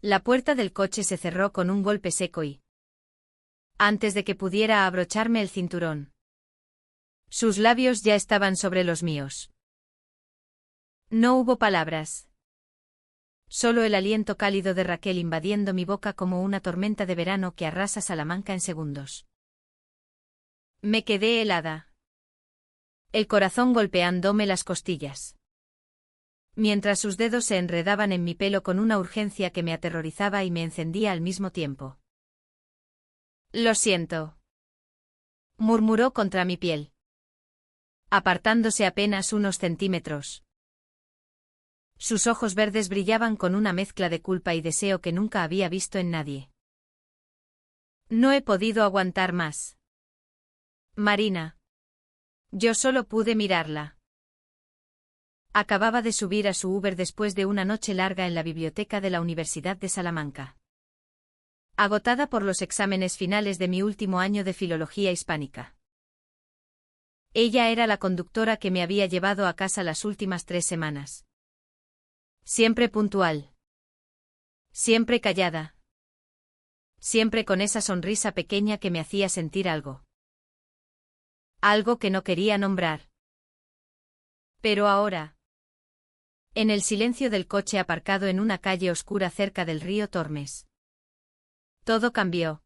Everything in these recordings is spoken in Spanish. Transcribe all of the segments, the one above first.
La puerta del coche se cerró con un golpe seco y, antes de que pudiera abrocharme el cinturón, sus labios ya estaban sobre los míos. No hubo palabras. Solo el aliento cálido de Raquel invadiendo mi boca como una tormenta de verano que arrasa Salamanca en segundos. Me quedé helada, el corazón golpeándome las costillas, mientras sus dedos se enredaban en mi pelo con una urgencia que me aterrorizaba y me encendía al mismo tiempo. Lo siento, murmuró contra mi piel, apartándose apenas unos centímetros. Sus ojos verdes brillaban con una mezcla de culpa y deseo que nunca había visto en nadie. No he podido aguantar más. Marina. Yo solo pude mirarla. Acababa de subir a su Uber después de una noche larga en la biblioteca de la Universidad de Salamanca. Agotada por los exámenes finales de mi último año de filología hispánica. Ella era la conductora que me había llevado a casa las últimas 3 semanas. Siempre puntual. Siempre callada. Siempre con esa sonrisa pequeña que me hacía sentir algo. Algo que no quería nombrar. Pero ahora, en el silencio del coche aparcado en una calle oscura cerca del río Tormes, todo cambió.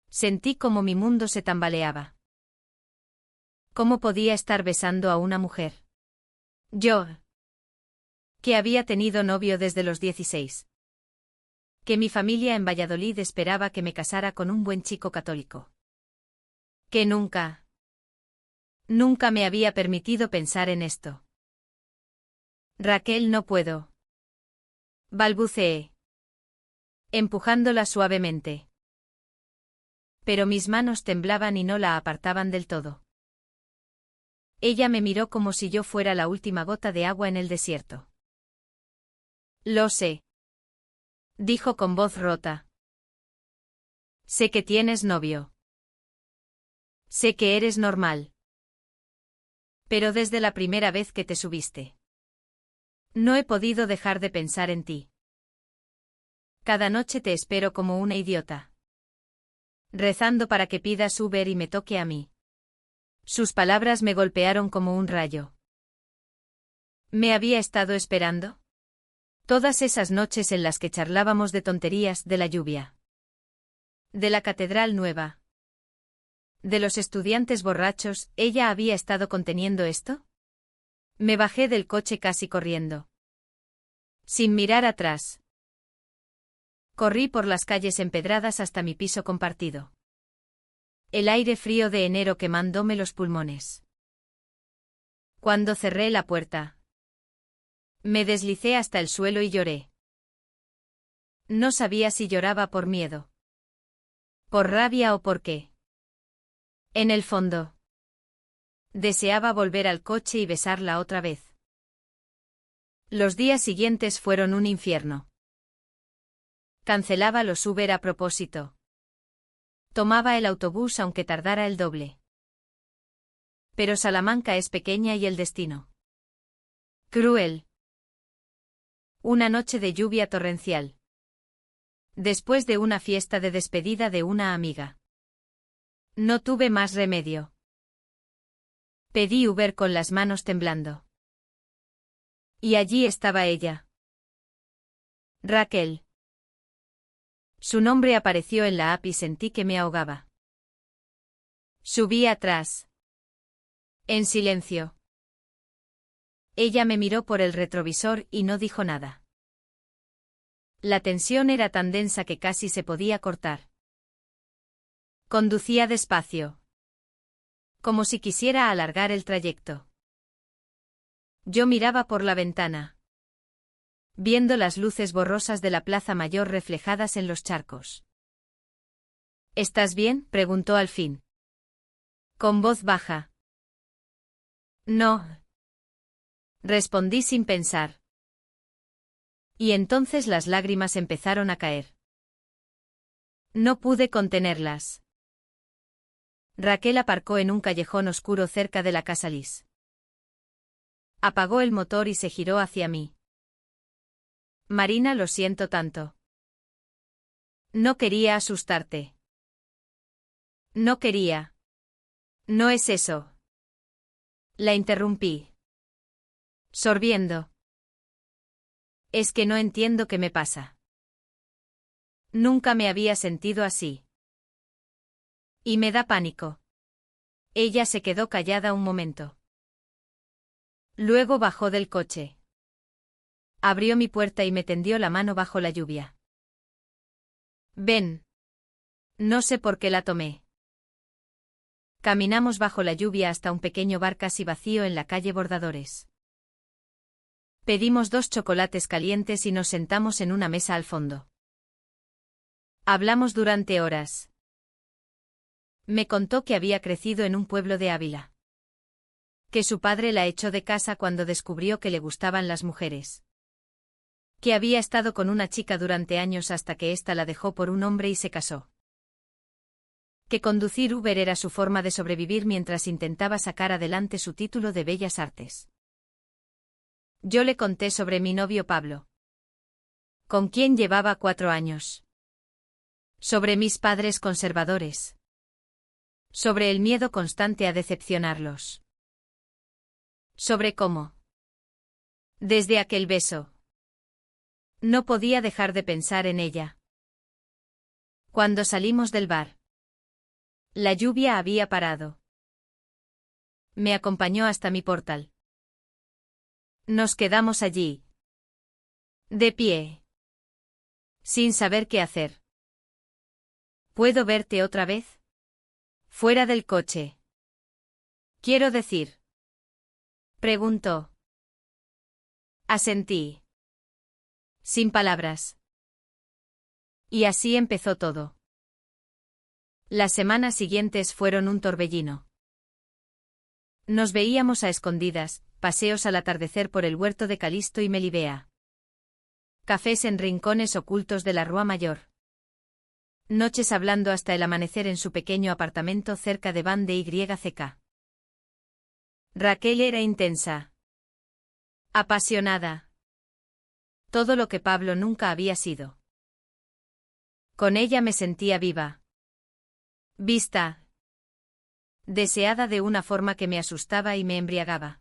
Sentí como mi mundo se tambaleaba. ¿Cómo podía estar besando a una mujer? Yo, que había tenido novio desde los 16. Que mi familia en Valladolid esperaba que me casara con un buen chico católico. Que nunca me había permitido pensar en esto. Raquel, no puedo. Balbuceé, empujándola suavemente. Pero mis manos temblaban y no la apartaban del todo. Ella me miró como si yo fuera la última gota de agua en el desierto. Lo sé, dijo con voz rota. Sé que tienes novio. Sé que eres normal. Pero desde la primera vez que te subiste, no he podido dejar de pensar en ti. Cada noche te espero como una idiota, rezando para que pidas Uber y me toque a mí. Sus palabras me golpearon como un rayo. ¿Me había estado esperando? Todas esas noches en las que charlábamos de tonterías, de la lluvia, de la catedral nueva, de los estudiantes borrachos, ¿ella había estado conteniendo esto? Me bajé del coche casi corriendo, sin mirar atrás. Corrí por las calles empedradas hasta mi piso compartido. El aire frío de enero quemándome los pulmones. Cuando cerré la puerta, me deslicé hasta el suelo y lloré. No sabía si lloraba por miedo, por rabia o por qué. En el fondo, deseaba volver al coche y besarla otra vez. Los días siguientes fueron un infierno. Cancelaba los Uber a propósito. Tomaba el autobús aunque tardara el doble. Pero Salamanca es pequeña y el destino cruel. Una noche de lluvia torrencial. Después de una fiesta de despedida de una amiga. No tuve más remedio. Pedí Uber con las manos temblando. Y allí estaba ella. Raquel. Su nombre apareció en la app y sentí que me ahogaba. Subí atrás. En silencio. Ella me miró por el retrovisor y no dijo nada. La tensión era tan densa que casi se podía cortar. Conducía despacio, como si quisiera alargar el trayecto. Yo miraba por la ventana, viendo las luces borrosas de la Plaza Mayor reflejadas en los charcos. ¿Estás bien?, preguntó al fin, con voz baja. No, respondí sin pensar. Y entonces las lágrimas empezaron a caer. No pude contenerlas. Raquel aparcó en un callejón oscuro cerca de la casa Lis. Apagó el motor y se giró hacia mí. Marina, lo siento tanto. No quería asustarte. No quería. No es eso. La interrumpí. Sorbiendo. Es que no entiendo qué me pasa. Nunca me había sentido así. Y me da pánico. Ella se quedó callada un momento. Luego bajó del coche. Abrió mi puerta y me tendió la mano bajo la lluvia. Ven. No sé por qué la tomé. Caminamos bajo la lluvia hasta un pequeño bar casi vacío en la calle Bordadores. Pedimos 2 chocolates calientes y nos sentamos en una mesa al fondo. Hablamos durante horas. Me contó que había crecido en un pueblo de Ávila. Que su padre la echó de casa cuando descubrió que le gustaban las mujeres. Que había estado con una chica durante años hasta que ésta la dejó por un hombre y se casó. Que conducir Uber era su forma de sobrevivir mientras intentaba sacar adelante su título de Bellas Artes. Yo le conté sobre mi novio Pablo, con quien llevaba 4 años. Sobre mis padres conservadores. Sobre el miedo constante a decepcionarlos. Sobre cómo, desde aquel beso, no podía dejar de pensar en ella. Cuando salimos del bar, la lluvia había parado. Me acompañó hasta mi portal. Nos quedamos allí, de pie, sin saber qué hacer. ¿Puedo verte otra vez? Fuera del coche. Quiero decir. Preguntó. Asentí. Sin palabras. Y así empezó todo. Las semanas siguientes fueron un torbellino. Nos veíamos a escondidas, paseos al atardecer por el huerto de Calisto y Melibea. Cafés en rincones ocultos de la Rúa Mayor. Noches hablando hasta el amanecer en su pequeño apartamento cerca de Van de YCK. Raquel era intensa. Apasionada. Todo lo que Pablo nunca había sido. Con ella me sentía viva. Vista. Deseada de una forma que me asustaba y me embriagaba.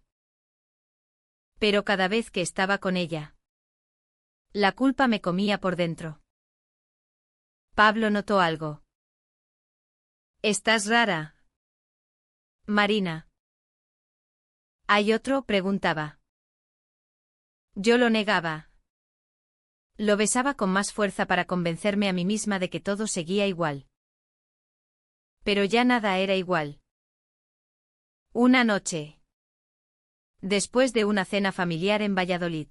Pero cada vez que estaba con ella, la culpa me comía por dentro. Pablo notó algo. ¿Estás rara, Marina? ¿Hay otro?, preguntaba. Yo lo negaba. Lo besaba con más fuerza para convencerme a mí misma de que todo seguía igual. Pero ya nada era igual. Una noche. Después de una cena familiar en Valladolid.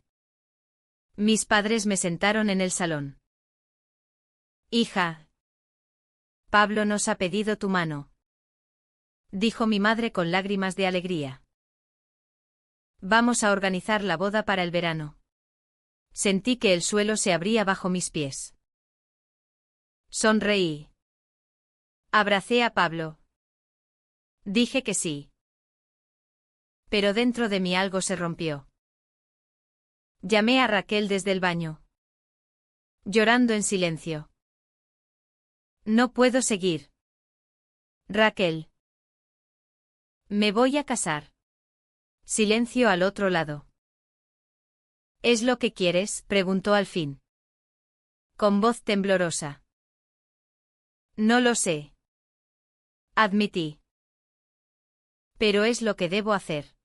Mis padres me sentaron en el salón. Hija. Pablo nos ha pedido tu mano. Dijo mi madre con lágrimas de alegría. Vamos a organizar la boda para el verano. Sentí que el suelo se abría bajo mis pies. Sonreí. Abracé a Pablo. Dije que sí. Pero dentro de mí algo se rompió. Llamé a Raquel desde el baño. Llorando en silencio. No puedo seguir. Raquel. Me voy a casar. Silencio al otro lado. ¿Es lo que quieres?, preguntó al fin. Con voz temblorosa. No lo sé. Admití. Pero es lo que debo hacer.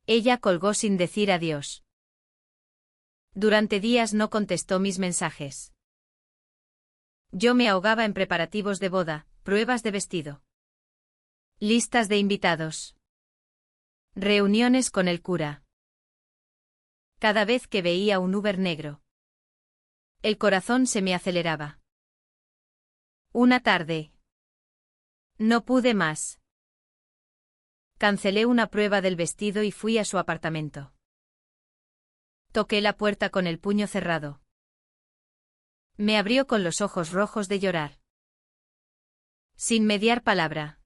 Ella colgó sin decir adiós. Durante días no contestó mis mensajes. Yo me ahogaba en preparativos de boda, pruebas de vestido. Listas de invitados. Reuniones con el cura. Cada vez que veía un Uber negro, el corazón se me aceleraba. Una tarde. No pude más. Cancelé una prueba del vestido y fui a su apartamento. Toqué la puerta con el puño cerrado. Me abrió con los ojos rojos de llorar. Sin mediar palabra.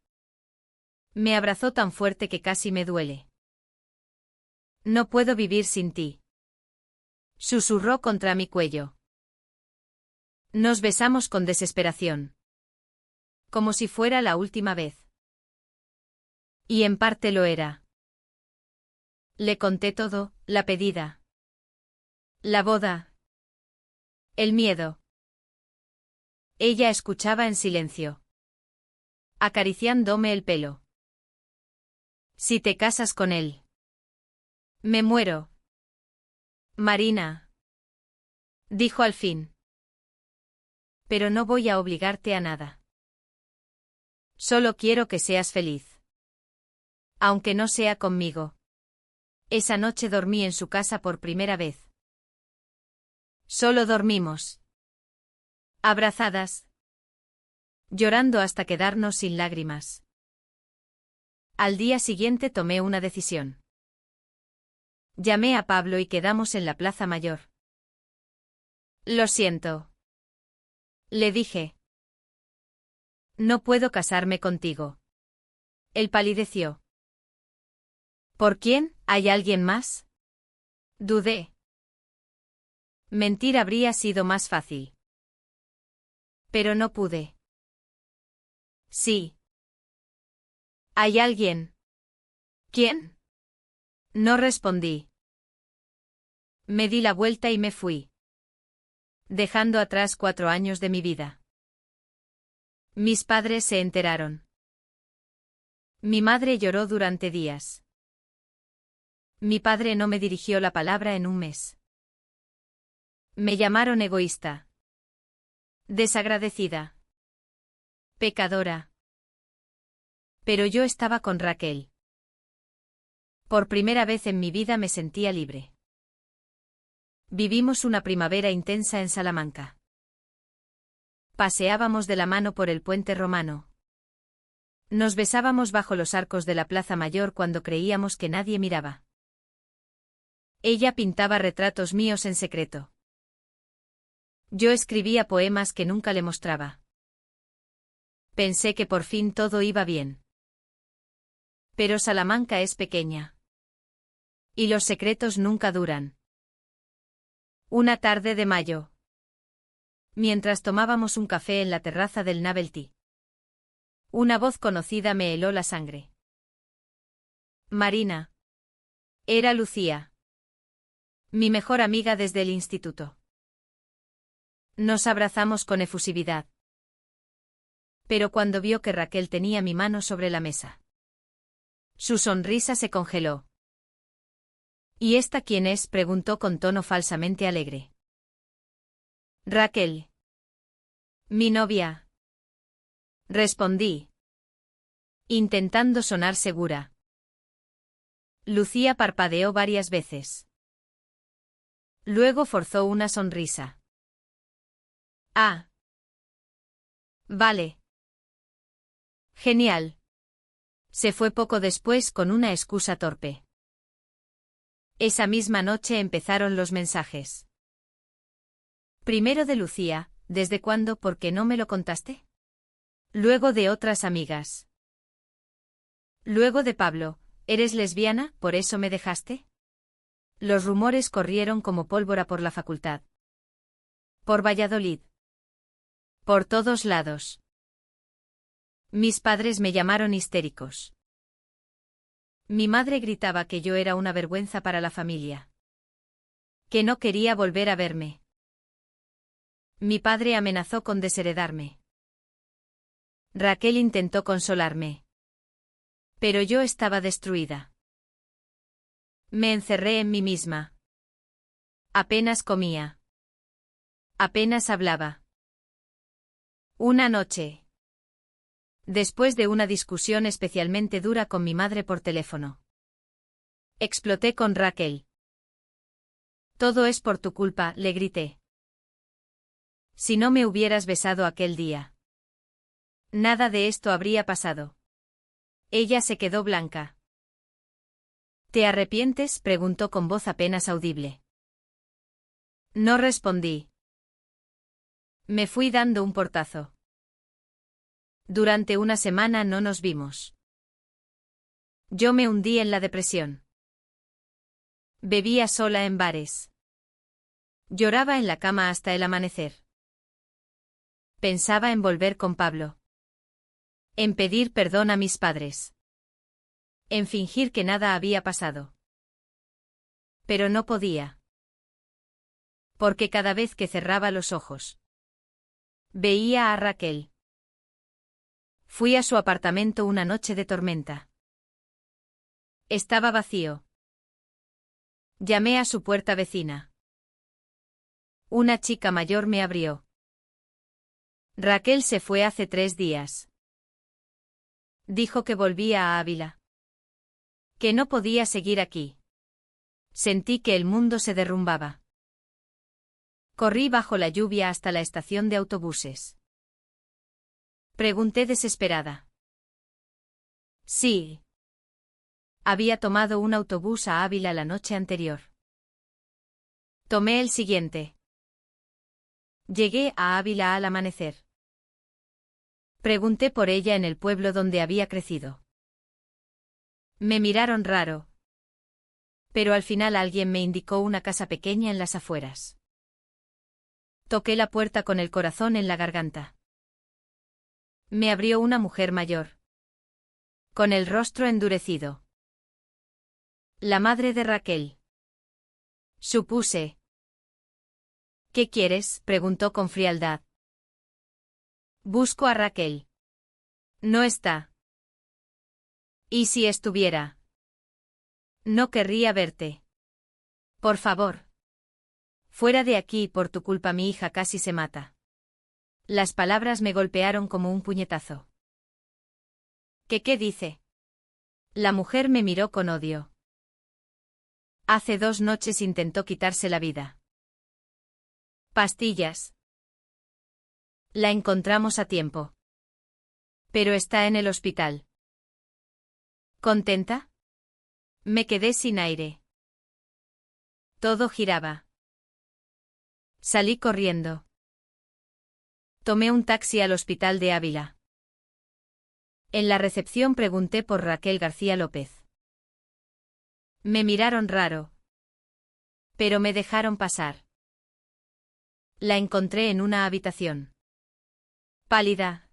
Me abrazó tan fuerte que casi me duele. No puedo vivir sin ti. Susurró contra mi cuello. Nos besamos con desesperación. Como si fuera la última vez. Y en parte lo era. Le conté todo, la pedida. La boda. El miedo. Ella escuchaba en silencio. Acariciándome el pelo. Si te casas con él. Me muero. Marina. Dijo al fin. Pero no voy a obligarte a nada. Solo quiero que seas feliz. Aunque no sea conmigo. Esa noche dormí en su casa por primera vez. Solo dormimos. Abrazadas. Llorando hasta quedarnos sin lágrimas. Al día siguiente tomé una decisión. Llamé a Pablo y quedamos en la Plaza Mayor. Lo siento. Le dije. No puedo casarme contigo. Él palideció. ¿Por quién? ¿Hay alguien más? Dudé. Mentir habría sido más fácil. Pero no pude. Sí. ¿Hay alguien? ¿Quién? No respondí. Me di la vuelta y me fui. Dejando atrás 4 años de mi vida. Mis padres se enteraron. Mi madre lloró durante días. Mi padre no me dirigió la palabra en un mes. Me llamaron egoísta. Desagradecida. Pecadora. Pero yo estaba con Raquel. Por primera vez en mi vida me sentía libre. Vivimos una primavera intensa en Salamanca. Paseábamos de la mano por el puente romano. Nos besábamos bajo los arcos de la Plaza Mayor cuando creíamos que nadie miraba. Ella pintaba retratos míos en secreto. Yo escribía poemas que nunca le mostraba. Pensé que por fin todo iba bien. Pero Salamanca es pequeña. Y los secretos nunca duran. Una tarde de mayo. Mientras tomábamos un café en la terraza del Novelty. Una voz conocida me heló la sangre. Marina. Era Lucía. Mi mejor amiga desde el instituto. Nos abrazamos con efusividad. Pero cuando vio que Raquel tenía mi mano sobre la mesa. Su sonrisa se congeló. ¿Y esta quién es? Preguntó con tono falsamente alegre. Raquel. Mi novia. Respondí. Intentando sonar segura. Lucía parpadeó varias veces. Luego forzó una sonrisa. Ah. Vale. Genial. Se fue poco después con una excusa torpe. Esa misma noche empezaron los mensajes. Primero de Lucía, ¿desde cuándo? ¿Por qué no me lo contaste? Luego de otras amigas. Luego de Pablo, ¿eres lesbiana? ¿Por eso me dejaste? Los rumores corrieron como pólvora por la facultad. Por Valladolid. Por todos lados. Mis padres me llamaron histéricos. Mi madre gritaba que yo era una vergüenza para la familia. Que no quería volver a verme. Mi padre amenazó con desheredarme. Raquel intentó consolarme. Pero yo estaba destruida. Me encerré en mí misma. Apenas comía. Apenas hablaba. Una noche. Después de una discusión especialmente dura con mi madre por teléfono. Exploté con Raquel. Todo es por tu culpa, le grité. Si no me hubieras besado aquel día. Nada de esto habría pasado. Ella se quedó blanca. ¿Te arrepientes? Preguntó con voz apenas audible. No respondí. Me fui dando un portazo. Durante una semana no nos vimos. Yo me hundí en la depresión. Bebía sola en bares. Lloraba en la cama hasta el amanecer. Pensaba en volver con Pablo. En pedir perdón a mis padres. En fingir que nada había pasado. Pero no podía. Porque cada vez que cerraba los ojos, veía a Raquel. Fui a su apartamento una noche de tormenta. Estaba vacío. Llamé a su puerta vecina. Una chica mayor me abrió. Raquel se fue hace 3 días. Dijo que volvía a Ávila. Que no podía seguir aquí. Sentí que el mundo se derrumbaba. Corrí bajo la lluvia hasta la estación de autobuses. Pregunté desesperada. Sí. Había tomado un autobús a Ávila la noche anterior. Tomé el siguiente. Llegué a Ávila al amanecer. Pregunté por ella en el pueblo donde había crecido. Me miraron raro. Pero al final alguien me indicó una casa pequeña en las afueras. Toqué la puerta con el corazón en la garganta. Me abrió una mujer mayor. Con el rostro endurecido. La madre de Raquel. Supuse. ¿Qué quieres?, preguntó con frialdad. Busco a Raquel. No está. ¿Y si estuviera? No querría verte. Por favor. Fuera de aquí, por tu culpa mi hija casi se mata. Las palabras me golpearon como un puñetazo. ¿Qué dice? La mujer me miró con odio. Hace 2 noches intentó quitarse la vida. Pastillas. La encontramos a tiempo. Pero está en el hospital. ¿Contenta? Me quedé sin aire. Todo giraba. Salí corriendo. Tomé un taxi al hospital de Ávila. En la recepción pregunté por Raquel García López. Me miraron raro. Pero me dejaron pasar. La encontré en una habitación. Pálida.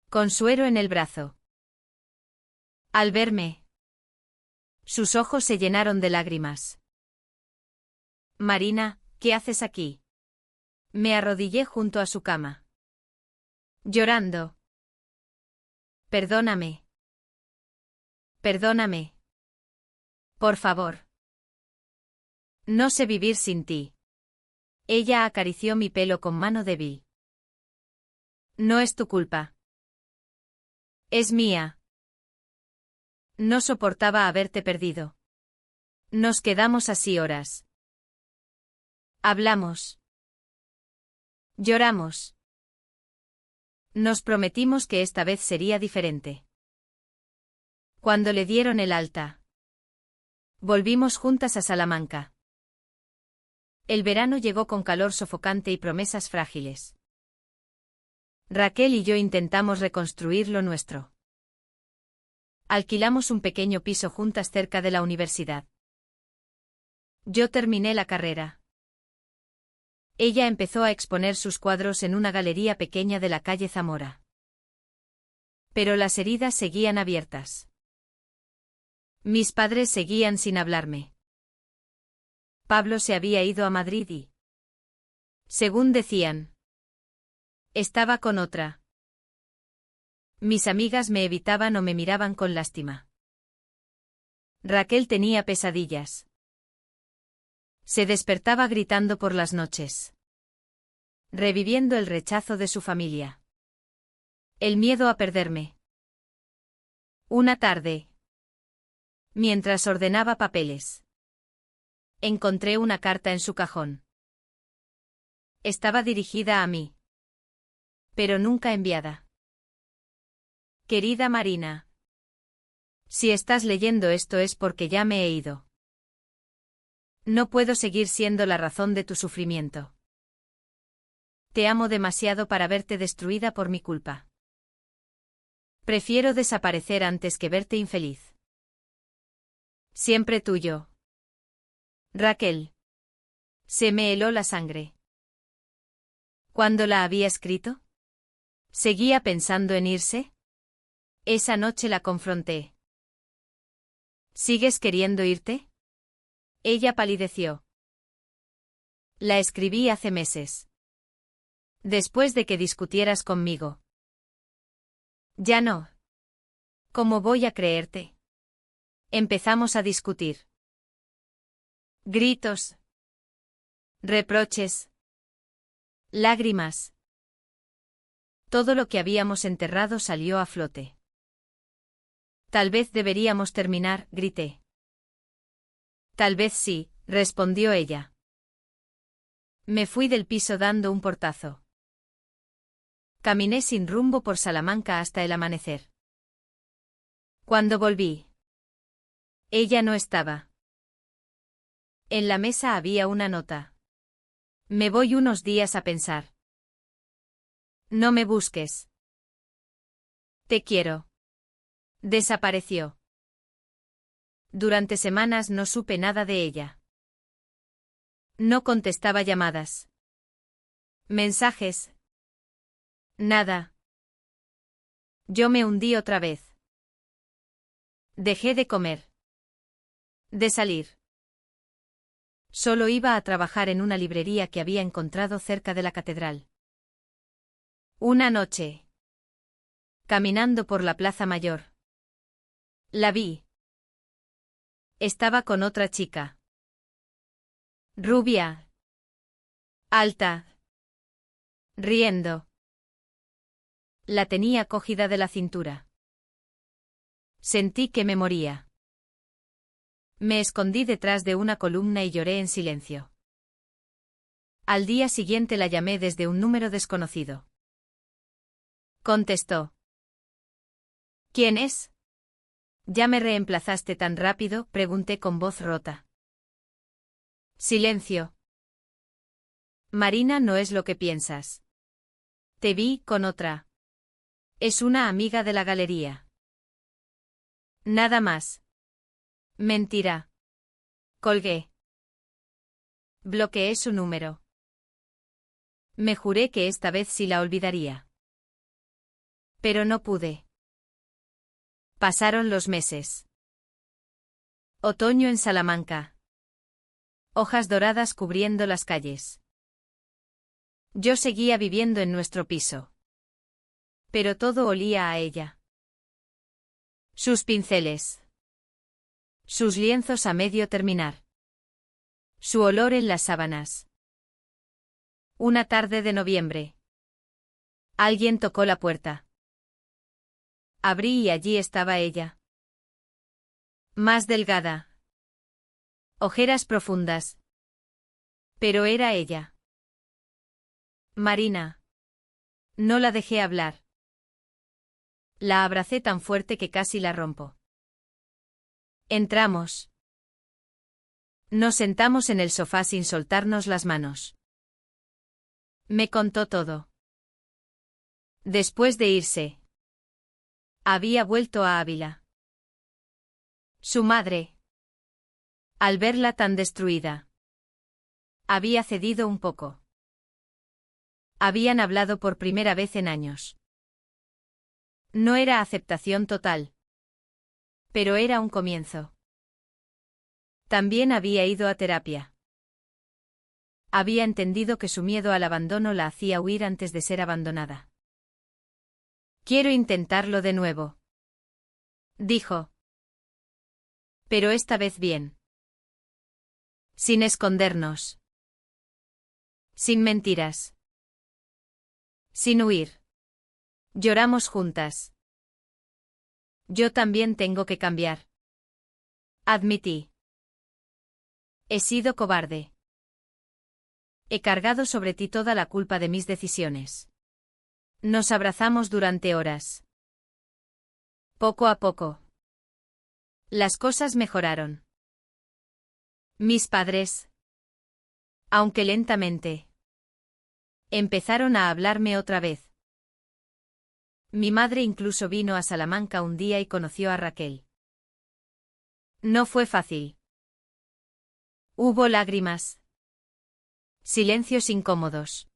Con suero en el brazo. Al verme, sus ojos se llenaron de lágrimas. Marina, ¿qué haces aquí? Me arrodillé junto a su cama. Llorando. Perdóname. Perdóname. Por favor. No sé vivir sin ti. Ella acarició mi pelo con mano débil. No es tu culpa. Es mía. No soportaba haberte perdido. Nos quedamos así horas. Hablamos. Lloramos. Nos prometimos que esta vez sería diferente. Cuando le dieron el alta, volvimos juntas a Salamanca. El verano llegó con calor sofocante y promesas frágiles. Raquel y yo intentamos reconstruir lo nuestro. Alquilamos un pequeño piso juntas cerca de la universidad. Yo terminé la carrera. Ella empezó a exponer sus cuadros en una galería pequeña de la calle Zamora. Pero las heridas seguían abiertas. Mis padres seguían sin hablarme. Pablo se había ido a Madrid y, según decían, estaba con otra. Mis amigas me evitaban o me miraban con lástima. Raquel tenía pesadillas. Se despertaba gritando por las noches, reviviendo el rechazo de su familia. El miedo a perderme. Una tarde, mientras ordenaba papeles, encontré una carta en su cajón. Estaba dirigida a mí, pero nunca enviada. Querida Marina, si estás leyendo esto es porque ya me he ido. No puedo seguir siendo la razón de tu sufrimiento. Te amo demasiado para verte destruida por mi culpa. Prefiero desaparecer antes que verte infeliz. Siempre tuyo. Raquel. Se me heló la sangre. ¿Cuándo la había escrito? ¿Seguía pensando en irse? Esa noche la confronté. ¿Sigues queriendo irte? Ella palideció. La escribí hace meses. Después de que discutieras conmigo. Ya no. ¿Cómo voy a creerte? Empezamos a discutir. Gritos. Reproches. Lágrimas. Todo lo que habíamos enterrado salió a flote. Tal vez deberíamos terminar, grité. Tal vez sí, respondió ella. Me fui del piso dando un portazo. Caminé sin rumbo por Salamanca hasta el amanecer. Cuando volví, ella no estaba. En la mesa había una nota. Me voy unos días a pensar. No me busques. Te quiero. Desapareció. Durante semanas no supe nada de ella. No contestaba llamadas. Mensajes. Nada. Yo me hundí otra vez. Dejé de comer. De salir. Solo iba a trabajar en una librería que había encontrado cerca de la catedral. Una noche. Caminando por la Plaza Mayor. La vi. Estaba con otra chica. Rubia. Alta. Riendo. La tenía cogida de la cintura. Sentí que me moría. Me escondí detrás de una columna y lloré en silencio. Al día siguiente la llamé desde un número desconocido. Contestó. ¿Quién es? ¿Ya me reemplazaste tan rápido?, pregunté con voz rota. Silencio. Marina no es lo que piensas. Te vi con otra. Es una amiga de la galería. Nada más. Mentira. Colgué. Bloqueé su número. Me juré que esta vez sí la olvidaría. Pero no pude. Pasaron los meses. Otoño en Salamanca. Hojas doradas cubriendo las calles. Yo seguía viviendo en nuestro piso. Pero todo olía a ella. Sus pinceles. Sus lienzos a medio terminar. Su olor en las sábanas. Una tarde de noviembre. Alguien tocó la puerta. Abrí y allí estaba ella. Más delgada. Ojeras profundas. Pero era ella. Marina. No la dejé hablar. La abracé tan fuerte que casi la rompo. Entramos. Nos sentamos en el sofá sin soltarnos las manos. Me contó todo. Después de irse. Había vuelto a Ávila. Su madre. Al verla tan destruida. Había cedido un poco. Habían hablado por primera vez en años. No era aceptación total. Pero era un comienzo. También había ido a terapia. Había entendido que su miedo al abandono la hacía huir antes de ser abandonada. Quiero intentarlo de nuevo. Dijo. Pero esta vez bien. Sin escondernos. Sin mentiras. Sin huir. Lloramos juntas. Yo también tengo que cambiar. Admití. He sido cobarde. He cargado sobre ti toda la culpa de mis decisiones. Nos abrazamos durante horas. Poco a poco. Las cosas mejoraron. Mis padres, aunque lentamente, empezaron a hablarme otra vez. Mi madre incluso vino a Salamanca un día y conoció a Raquel. No fue fácil. Hubo lágrimas. Silencios incómodos.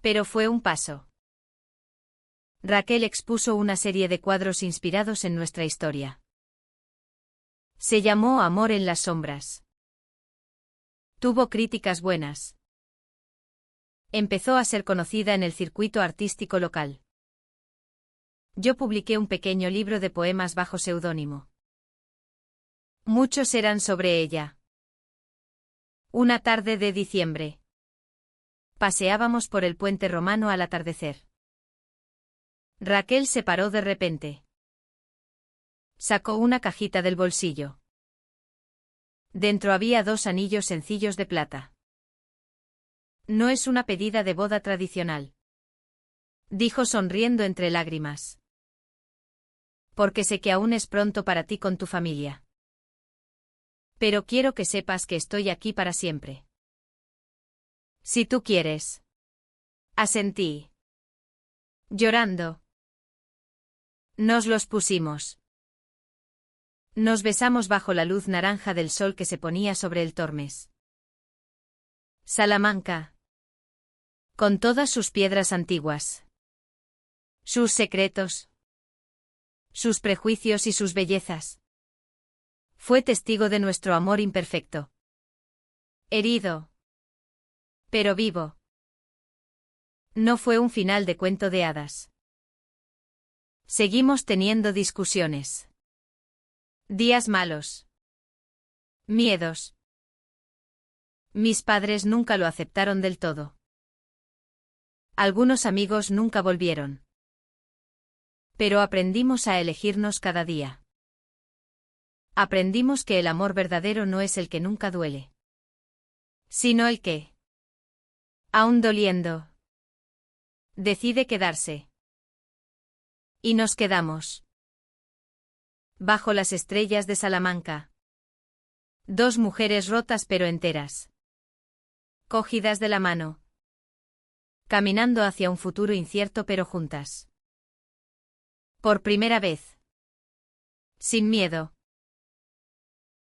Pero fue un paso. Raquel expuso una serie de cuadros inspirados en nuestra historia. Se llamó Amor en las sombras. Tuvo críticas buenas. Empezó a ser conocida en el circuito artístico local. Yo publiqué un pequeño libro de poemas bajo seudónimo. Muchos eran sobre ella. Una tarde de diciembre. Paseábamos por el puente romano al atardecer. Raquel se paró de repente. Sacó una cajita del bolsillo. Dentro había 2 anillos sencillos de plata. No es una pedida de boda tradicional, dijo sonriendo entre lágrimas. Porque sé que aún es pronto para ti con tu familia. Pero quiero que sepas que estoy aquí para siempre. Si tú quieres. Asentí. Llorando. Nos los pusimos. Nos besamos bajo la luz naranja del sol que se ponía sobre el Tormes. Salamanca. Con todas sus piedras antiguas. Sus secretos. Sus prejuicios y sus bellezas. Fue testigo de nuestro amor imperfecto. Herido. Pero vivo. No fue un final de cuento de hadas. Seguimos teniendo discusiones. Días malos. Miedos. Mis padres nunca lo aceptaron del todo. Algunos amigos nunca volvieron. Pero aprendimos a elegirnos cada día. Aprendimos que el amor verdadero no es el que nunca duele, sino el que, aún doliendo, decide quedarse. Y nos quedamos. Bajo las estrellas de Salamanca. 2 mujeres rotas pero enteras. Cogidas de la mano. Caminando hacia un futuro incierto pero juntas. Por primera vez. Sin miedo.